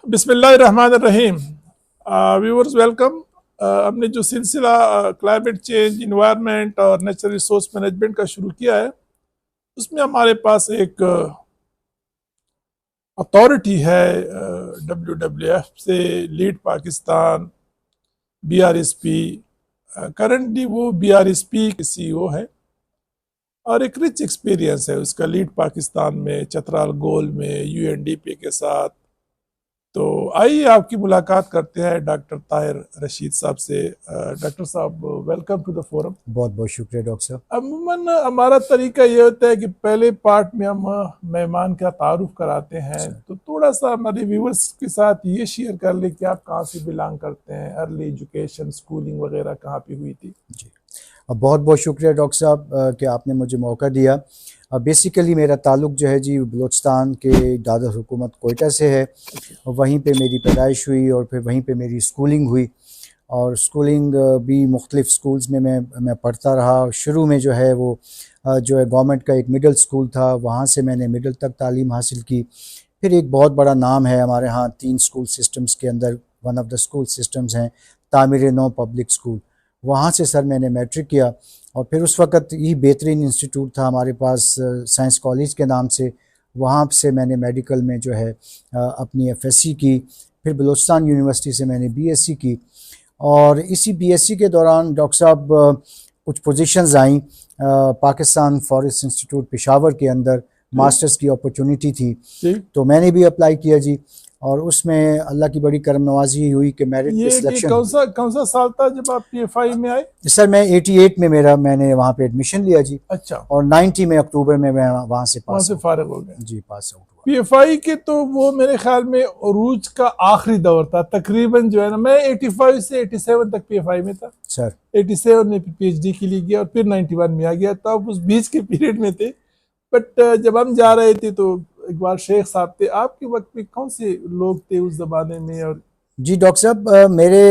बिस्मिल्लाहिर्रहमानिर्रहीम। Viewers welcome. हमने जो सिलसिला क्लाइमेट चेंज, इन्वायरमेंट और नेचुरल रिसोर्स मैनेजमेंट का शुरू किया है, उसमें हमारे पास एक अथॉरिटी है WWF से लीड पाकिस्तान BRSP। करंटली वो BRSP के CEO है और एक रिच एक्सपीरियंस है उसका लीड पाकिस्तान में, चतराल गोल में, UNDP के साथ। तो आइए आपकी मुलाकात करते हैं डॉक्टर ताहिर रशीद साहब से। डॉक्टर साहब, वेलकम टू द फोरम। बहुत बहुत शुक्रिया डॉक्टर साहब। अमूमन हमारा तरीका ये होता है कि पहले पार्ट में हम मेहमान का तारुफ कराते हैं, तो थोड़ा सा हमारे व्यूअर्स के साथ ये शेयर कर ले कि आप कहाँ से बिलोंग करते हैं, अर्ली एजुकेशन, स्कूलिंग वगैरह कहाँ पे हुई थी। जी, बहुत बहुत शुक्रिया डॉक्टर साहब कि आपने मुझे मौका दिया। बेसिकली मेरा ताल्लुक़ जो है जी बलूचिस्तान के दारुल हुकूमत कोयटा से है। वहीं पे मेरी पैदाइश हुई और फिर वहीं पे मेरी स्कूलिंग हुई, और स्कूलिंग भी मुख्तलिफ़ स्कूल्स में मैं पढ़ता रहा। शुरू में जो है वो जो है गवर्नमेंट का एक मिडिल स्कूल था, वहाँ से मैंने मिडिल तक तालीम हासिल की। फिर एक बहुत बड़ा नाम है हमारे यहाँ 3 स्कूल सिस्टम्स के अंदर, one of the school systems हैं तामीर-ए-नौ पब्लिक स्कूल। वहाँ से सर मैंने मैट्रिक किया, और फिर उस वक़्त ये बेहतरीन इंस्टीट्यूट था हमारे पास साइंस कॉलेज के नाम से। वहाँ से मैंने मेडिकल में जो है अपनी FSc की। फिर बलूचिस्तान यूनिवर्सिटी से मैंने BSc की, और इसी BSc के दौरान डॉक्टर साहब कुछ पोजीशंस आई। पाकिस्तान फॉरेस्ट इंस्टीट्यूट पेशावर के अंदर मास्टर्स की अपॉर्चुनिटी थी, तो मैंने भी अप्लाई किया जी। और उसमें अल्लाह की बड़ी करम नवाजी हुई कि मेरिट पे सिलेक्शन। कौन सा साल था जब आप PFI में आए? सर मैं 88 में मैंने वहाँ पे एडमिशन लिया जी। अच्छा। और 90 में अक्टूबर में मैं वहाँ से फारिग हो गए जी, पास आउट हुआ। PFI के तो वो मेरे ख्याल में उरूज का आखिरी दौर था तकरीबन, जो है ना। मैं 85 से 87 तक PFI में था सर। 87 में PhD के लिए गया और फिर 91 में आ गया, तब उस बीच के पीरियड में थे। बट जब हम जा रहे थे तो एक बार शेख साहब थे। आपके वक्त में कौन से लोग थे उस जमाने में? और जी डॉक्टर साहब,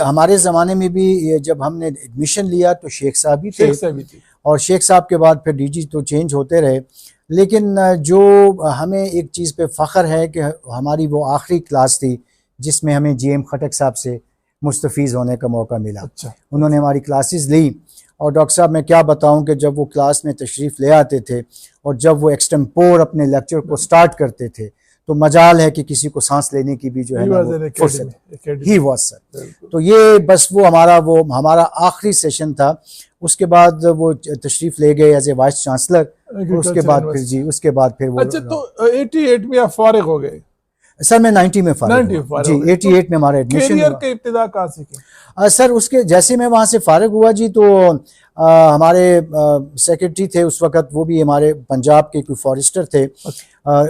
हमारे ज़माने में भी जब हमने एडमिशन लिया तो शेख साहब ही थे, और शेख साहब के बाद फिर DG तो चेंज होते रहे। लेकिन जो हमें एक चीज़ पे फ़ख्र है कि हमारी वो आखिरी क्लास थी जिसमें हमें GM खटक साहब से मुस्तफ़ीज़ होने का मौका मिला। अच्छा। उन्होंने हमारी क्लासेस ली, और डॉक्टर साहब मैं क्या बताऊं कि जब वो क्लास में तशरीफ़ ले आते थे और जब वो एक्सटेम्पोर अपने लेक्चर को स्टार्ट करते थे, तो मजाल है कि किसी को सांस लेने की भी जो है ना ही वॉज सर। तो ये बस वो हमारा आखिरी सेशन था। उसके बाद वो तशरीफ़ ले गए एज ए वाइस चांसलर। उसके बाद फिर वो। अच्छा, तो 88 में आप फारिग हो गए? सर मैं 90 में फारिग हुआ जी। 88 में हमारा एडमिशन कैरियर की इब्तिदा कहाँ से की? सर उसके जैसे मैं वहाँ से फारिग हुआ जी, तो हमारे सेक्रेटरी थे उस वक़्त, वो भी हमारे पंजाब के कोई फॉरेस्टर थे,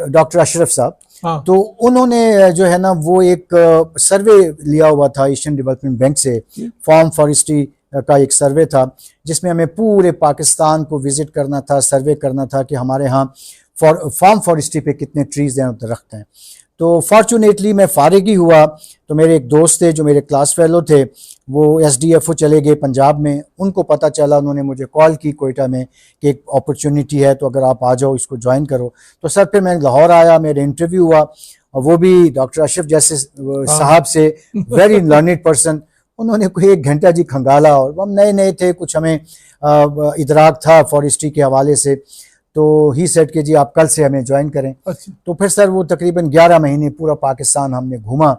डॉक्टर अशरफ साहब। हाँ। तो उन्होंने जो है ना वो एक सर्वे लिया हुआ था एशियन डेवलपमेंट बैंक से, फार्म फॉरेस्ट्री का एक सर्वे था, जिसमें हमें पूरे पाकिस्तान को विज़िट करना था, सर्वे करना था कि हमारे यहाँ फार्म फॉरेस्ट्री पे कितने ट्रीज़ हैं, दरख्त हैं। तो फॉर्चुनेटली मैं फारिग ही हुआ, तो मेरे एक दोस्त थे जो मेरे क्लास फेलो थे, वो SDFO चले गए पंजाब में। उनको पता चला, उन्होंने मुझे कॉल की कोयटा में कि एक अपॉर्चुनिटी है, तो अगर आप आ जाओ इसको ज्वाइन करो। तो सर फिर मैं लाहौर आया, मेरा इंटरव्यू हुआ, और वो भी डॉक्टर अशरफ जैसे साहब से, वेरी लर्निड पर्सन। उन्होंने कोई 1 घंटा जी खंगाला, और हम नए थे, कुछ हमें इदराक था फॉरेस्ट्री के हवाले से। तो ही सेट के जी आप कल से हमें ज्वाइन करें। अच्छा। तो फिर सर वो तकरीबन 11 महीने पूरा पाकिस्तान हमने घूमा।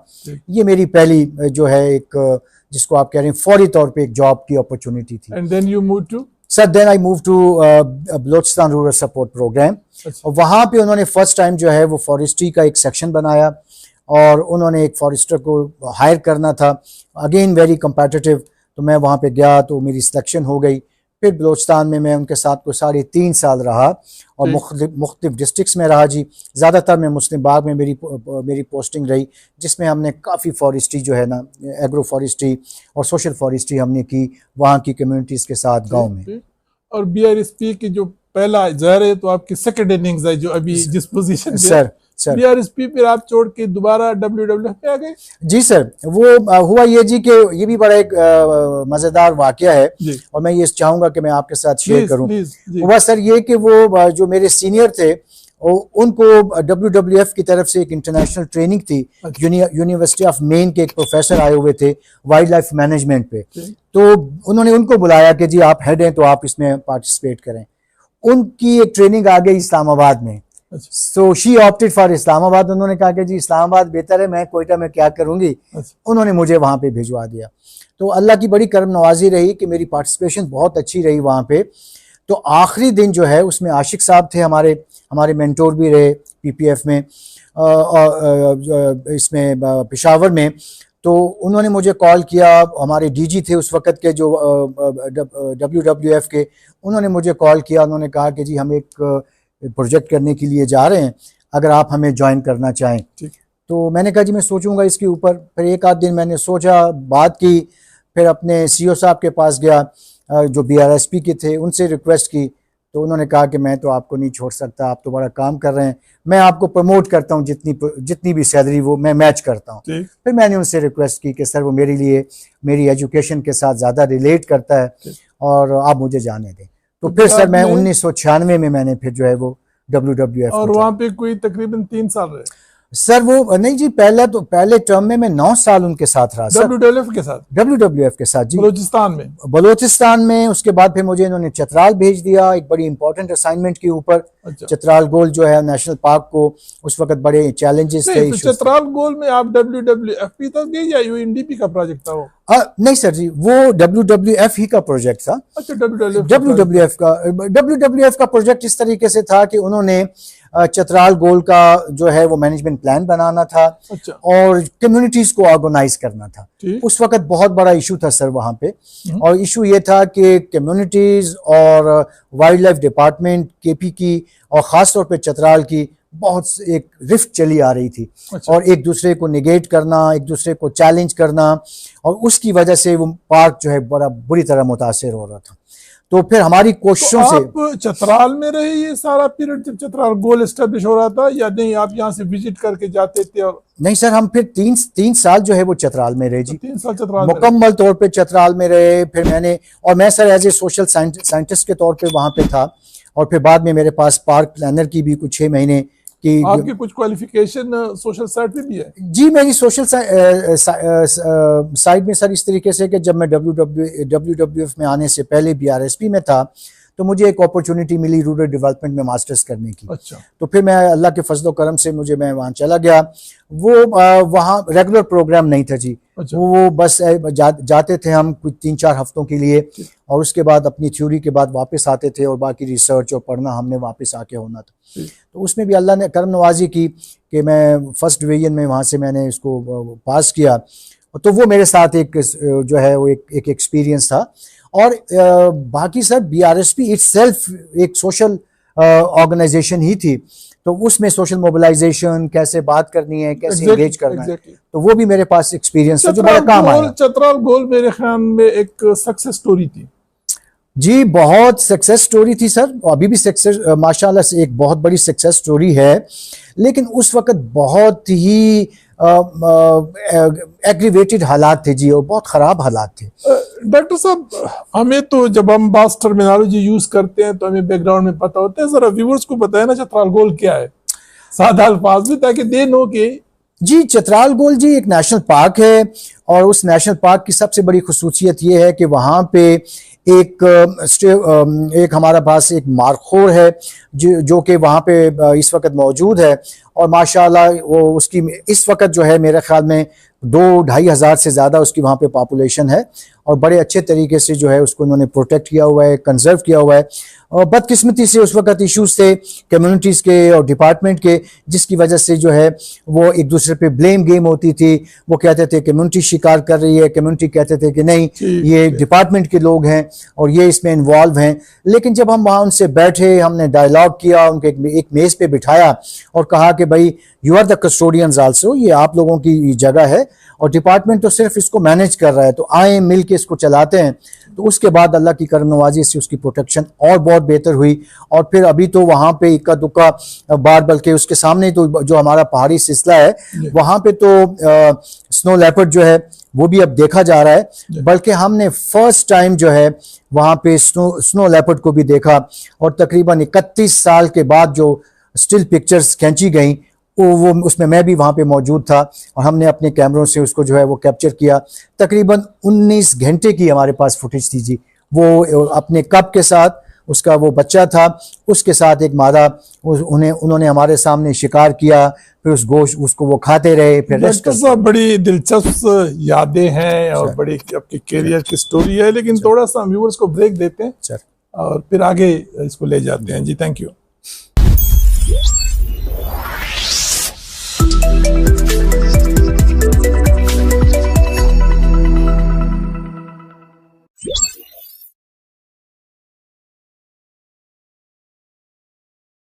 ये मेरी पहली जो है एक, जिसको आप कह रहे हैं फौरी तौर पे एक जॉब की अपॉर्चुनिटी थी। And then you move to? Sir then I move to Balochistan rural support programme. और वहाँ पे उन्होंने फर्स्ट टाइम जो है वो फॉरेस्ट्री का एक सेक्शन बनाया, और उन्होंने एक फॉरेस्टर को हायर करना था, अगेन वेरी कम्पिटिटिव। तो मैं वहाँ पे गया, तो मेरी सिलेक्शन हो गई। फिर बलूचिस्तान में मैं उनके साथ को 3.5 साल रहा, और मुख्तलिफ डिस्ट्रिक्ट्स में रहा जी। ज़्यादातर मैं मुस्लिम बाग में मेरी पोस्टिंग रही, जिसमें हमने काफ़ी फॉरेस्ट्री जो है ना, एग्रो फॉरेस्ट्री और सोशल फॉरेस्ट्री हमने की वहाँ की कम्युनिटीज़ के साथ गाँव में। और BRSP की जो पहला ज़ाहिर है, तो आपकी सेकंड इनिंग्स है जो अभी जिस पोजीशन सर BRSP फिर आप छोड़ के दोबारा WWF पे आ गए? जी सर, वो हुआ ये जी कि ये भी बड़ा एक मज़ेदार वाक़या है, और मैं ये चाहूँगा कि मैं आपके साथ शेयर करूँ। हुआ सर ये कि वो जो मेरे सीनियर थे, उनको WWF की तरफ से एक इंटरनेशनल ट्रेनिंग थी। यूनिवर्सिटी ऑफ मेन के एक प्रोफेसर आए हुए थे वाइल्ड लाइफ मैनेजमेंट पे, तो उन्होंने उनको बुलाया कि जी आप हेड हैं तो आप इसमें पार्टिसिपेट करें। उनकी एक ट्रेनिंग आ गई इस्लामाबाद में, so she opted for Islamabad. उन्होंने कहा कि जी इस्लामाबाद बेहतर है, मैं कोयटा में क्या करूंगी। उन्होंने मुझे वहां पे भिजवा दिया। तो अल्लाह की बड़ी करम नवाजी रही कि मेरी पार्टिसिपेशन बहुत अच्छी रही वहाँ पे। तो आखिरी दिन जो है उसमें आशिक साहब थे, हमारे मेंटोर भी रहे PPF में, इसमें पेशावर में। तो उन्होंने मुझे कॉल किया, हमारे DG थे उस वक़्त के जो WWF के, उन्होंने मुझे कॉल किया। उन्होंने कहा कि जी हम एक प्रोजेक्ट करने के लिए जा रहे हैं, अगर आप हमें ज्वाइन करना चाहें। तो मैंने कहा जी मैं सोचूंगा इसके ऊपर। फिर एक आध दिन मैंने सोचा, बात की, फिर अपने CO साहब के पास गया जो BRSP के थे, उनसे रिक्वेस्ट की। तो उन्होंने कहा कि मैं तो आपको नहीं छोड़ सकता, आप तो बड़ा काम कर रहे हैं, मैं आपको प्रमोट करता हूं, जितनी भी सैलरी वो मैं मैच करता हूं। फिर मैंने उनसे रिक्वेस्ट की कि सर वो मेरे लिए मेरी एजुकेशन के साथ ज़्यादा रिलेट करता है और आप मुझे जाने दें। तो फिर सर मैं 1996 में मैंने फिर जो है वो WWF, और वहाँ पे कोई तकरीबन 3 साल रहे सर। वो नहीं जी, पहले टर्म में मैं 9 साल उनके साथ रहा सर, WWF के साथ जी, बलोचिस्तान में। उसके बाद फिर मुझे इन्होंने चतराल भेज दिया एक बड़ी इंपॉर्टेंट असाइनमेंट के ऊपर। चतराल गोल जो है नेशनल पार्क को, उस वक्त बड़े चैलेंजेस थे। तो चतराल गोल में आप WWF तक गए या UNDP का प्रोजेक्ट था वो? नहीं सर जी, वो WWF ही का प्रोजेक्ट था। अच्छा, WWF का प्रोजेक्ट इस तरीके से था कि उन्होंने चतराल गोल का जो है वो मैनेजमेंट प्लान बनाना था। अच्छा। और कम्युनिटीज को ऑर्गेनाइज करना था। उस वक्त बहुत बड़ा इशू था सर वहां पे, और इशू ये था कि कम्युनिटीज और वाइल्ड लाइफ डिपार्टमेंट KP की और खास तौर पे चतराल की बहुत एक रिफ्ट चली आ रही थी। अच्छा। और एक दूसरे को निगेट करना, एक दूसरे को चैलेंज करना, और उसकी वजह से वो पार्क जो है बड़ा बुरी तरह मुतासिर हो रहा था। तो फिर हमारी कोशिशों से आप चतराल में रहे ये सारा पीरियड जब चतराल गोल एस्टेब्लिश हो रहा था, या नहीं आप यहाँ से विजिट करके जाते थे? और नहीं सर, हम फिर तीन साल जो है वो चतराल में रहे जी। 3 साल चतराल मुकम्मल तौर पे चतराल में रहे। फिर मैं sir as a social scientist के तौर पे वहाँ पे था, और फिर बाद में मेरे पास पार्क प्लानर की भी कुछ 6 महीने की। आपकी कुछ क्वालिफिकेशन सोशल साइड पे भी है? जी, मेरी सोशल साइड में सर इस तरीके से कि जब मैं WWF में आने से पहले BRSP में था, तो मुझे एक अपॉर्चुनिटी मिली रूरल डेवलपमेंट में मास्टर्स करने की। अच्छा। तो फिर मैं अल्लाह के फजलो करम से मैं वहाँ चला गया। वो वहाँ रेगुलर प्रोग्राम नहीं था जी। अच्छा। वो बस जाते थे हम कुछ 3-4 हफ्तों के लिए, और उसके बाद अपनी थ्योरी के बाद वापस आते थे, और बाकी रिसर्च और पढ़ना हमने वापस आके होना था। तो उसमें भी अल्लाह ने करम नवाजी की कि मैं फर्स्ट डिवीजन में वहाँ से मैंने इसको पास किया। तो वो मेरे साथ एक जो है वो एक एक्सपीरियंस था। और बाकी सर BRSP इटसेल्फ एक सोशल ऑर्गेनाइजेशन ही थी, तो उसमें सोशल मोबिलाइजेशन, कैसे बात करनी है, कैसे एंगेज करना है, तो वो भी मेरे पास एक्सपीरियंस था जो बड़ा काम आया। चतराल गोल मेरे ख्याल में एक सक्सेस स्टोरी थी जी, बहुत सक्सेस स्टोरी थी सर, अभी भी सक्सेस माशाल्लाह से एक बहुत बड़ी सक्सेस स्टोरी है। लेकिन उस वक्त बहुत ही एग्रीवेटेड हालात थे जी, और बहुत ख़राब हालात थे। डॉक्टर साहब, हमें तो जब हम बास टर्मिनोलॉजी यूज करते हैं तो हमें बैकग्राउंड में पता होता है, जरा व्यूअर्स को बताया ना चतराल गोल क्या है सादा अल्फाज में, ताकि दे नो के। जी, चतराल गोल जी एक नेशनल पार्क है, और उस नेशनल पार्क की सबसे बड़ी खुसूसियत ये है कि वहाँ पे एक हमारा पास एक मारखोर है जो कि वहाँ पे इस वक्त मौजूद है, और माशाल्लाह वो उसकी इस वक्त जो है मेरे ख्याल में 2-2.5 हज़ार से ज़्यादा उसकी वहाँ पे पॉपुलेशन है, और बड़े अच्छे तरीके से जो है उसको उन्होंने प्रोटेक्ट किया हुआ है, कंजर्व किया हुआ है। और बदकिस्मती से उस वक्त इश्यूज थे कम्युनिटीज़ के और डिपार्टमेंट के, जिसकी वजह से जो है वो एक दूसरे पे ब्लेम गेम होती थी। वो कहते थे कम्युनिटी शिकार कर रही है, कम्युनिटी कहते थे कि नहीं ये डिपार्टमेंट के लोग हैं और ये इसमें इन्वॉल्व हैं। लेकिन जब हम वहाँ उनसे बैठे, हमने डायलॉग किया, उनके एक मेज़ पे बिठाया और कहा कि भाई you are the custodians also, ये आप लोगों की जगह है और डिपार्टमेंट तो सिर्फ इसको मैनेज कर रहा है, तो आए मिल के इसको चलाते हैं। तो उसके बाद अल्लाह की करम नवाजी से उसकी प्रोटेक्शन और बहुत बेहतर हुई। और फिर अभी तो वहाँ पे इक्का दुक्का बार, बल्कि उसके सामने तो जो हमारा पहाड़ी सिलसिला है वहाँ पे तो स्नो लेपर्ड जो है वो भी अब देखा जा रहा है, बल्कि हमने फर्स्ट टाइम जो है वहाँ पे स्नो लेपर्ड को भी देखा। और तकरीबन 31 साल के बाद जो स्टिल पिक्चर्स खींची गई, वो उसमें मैं भी वहाँ पे मौजूद था और हमने अपने कैमरों से उसको जो है वो कैप्चर किया। तकरीबन 19 घंटे की हमारे पास फुटेज थी जी। वो अपने कब के साथ, उसका वो बच्चा था, उसके साथ एक मादा, उन्होंने हमारे सामने शिकार किया, फिर उस गोश्त उसको वो खाते रहे, फिर रेस्ट डॉक्टर साहब बड़ी दिलचस्प यादें हैं और बड़ी आपके कैरियर की स्टोरी है, लेकिन थोड़ा सा व्यूअर्स को ब्रेक देते हैं सर और फिर आगे इसको ले जाते हैं जी। Thank you.